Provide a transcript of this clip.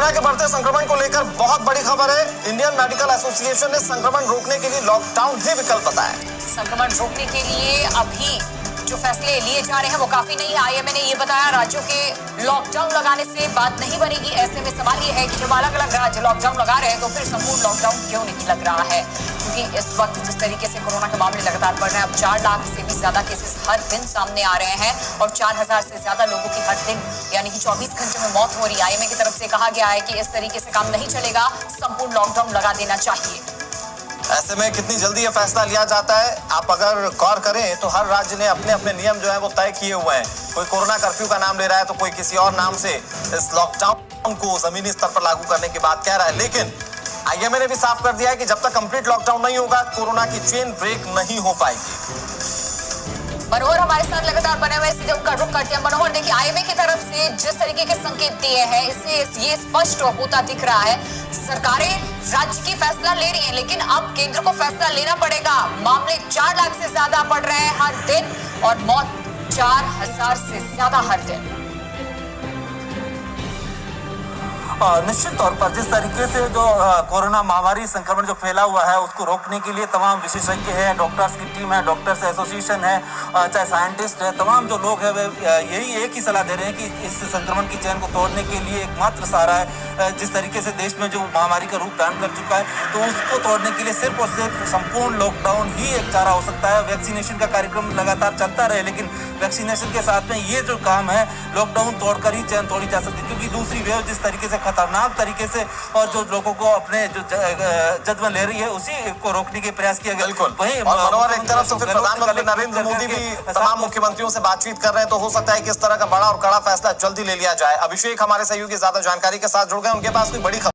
Corona के बढ़ते संक्रमण को लेकर बहुत बड़ी खबर है। इंडियन मेडिकल एसोसिएशन ने संक्रमण रोकने के लिए लॉकडाउन भी विकल्प बताया। संक्रमण रोकने के लिए अभी जो फैसले लिए जा रहे हैं वो काफी नहीं है। आईएमए ने ये बताया राज्यों के लॉकडाउन लगाने से बात नहीं बनेगी। ऐसे में सवाल ये है कि जब अलग अलग राज्य लॉकडाउन लगा रहे हैं तो फिर संपूर्ण लॉकडाउन क्यों नहीं लग रहा है, क्योंकि इस वक्त जिस तरीके से कोरोना के मामले लगातार बढ़ रहे हैं, अब 4 लाख से भी ज्यादा केसेस हर दिन सामने आ रहे हैं और 4000 से ज्यादा लोगों की हर दिन यानी कि 24 घंटे में मौत हो रही है। आईएमए की तरफ से कहा गया है कि इस तरीके से काम नहीं चलेगा, संपूर्ण लॉकडाउन लगा देना चाहिए। ऐसे में कितनी जल्दी ये फैसला लिया जाता है, आप अगर गौर करें तो हर राज्य ने अपने अपने नियम जो है वो तय किए हुए हैं। कोई कोरोना कर्फ्यू का नाम ले रहा है तो कोई किसी और नाम से इस लॉकडाउन को जमीनी स्तर पर लागू करने की बात कह रहा है। लेकिन आईएमए ने भी साफ कर दिया है कि जब तक कंप्लीट लॉकडाउन नहीं होगा कोरोना की चेन ब्रेक नहीं हो पाएगी। मनोहर हमारे साथ लगातार बने हुए, सीधे उनका रुख करते हैं। मनोहर, देखिए आईएमए की तरफ से जिस तरीके के संकेत दिए हैं इससे ये स्पष्ट होता दिख रहा है सरकारें राज्य की फैसला ले रही हैं, लेकिन अब केंद्र को फैसला लेना पड़ेगा। मामले 4 लाख से ज्यादा बढ़ रहे हैं हर दिन और मौत 4000 से ज्यादा हर दिन। निश्चित तौर पर जिस तरीके से जो कोरोना महामारी संक्रमण जो फैला हुआ है उसको रोकने के लिए तमाम विशेषज्ञ हैं, डॉक्टर्स की टीम है, डॉक्टर्स एसोसिएशन है, चाहे साइंटिस्ट है, तमाम जो लोग हैं वे यही एक ही सलाह दे रहे हैं कि इस संक्रमण की चेन को तोड़ने के लिए एकमात्र सहारा है। जिस तरीके से देश में जो महामारी का रूप धारण कर चुका है तो उसको तोड़ने के लिए सिर्फ और सिर्फ संपूर्ण लॉकडाउन ही एक चारा हो सकता है। वैक्सीनेशन का कार्यक्रम लगातार चलता रहे, लेकिन वैक्सीनेशन के साथ में ये जो काम है लॉकडाउन तोड़कर ही चेन तोड़ी जा सकती है, क्योंकि दूसरी वेव जिस तरीके से खतरनाक तरीके से और जो लोगों को अपने जो जज्बा ले रही है उसी को रोकने के प्रयास किया गया। बिल्कुल वहीं मनोहर, एक तरफ से फिर प्रधानमंत्री नरेंद्र मोदी भी तमाम मुख्यमंत्रियों से बातचीत कर रहे हैं, तो हो सकता है कि इस तरह का बड़ा और कड़ा फैसला जल्दी ले लिया जाए। अभिषेक हमारे सहयोगी ज्यादा जानकारी के साथ जुड़ गए, उनके पास कोई बड़ी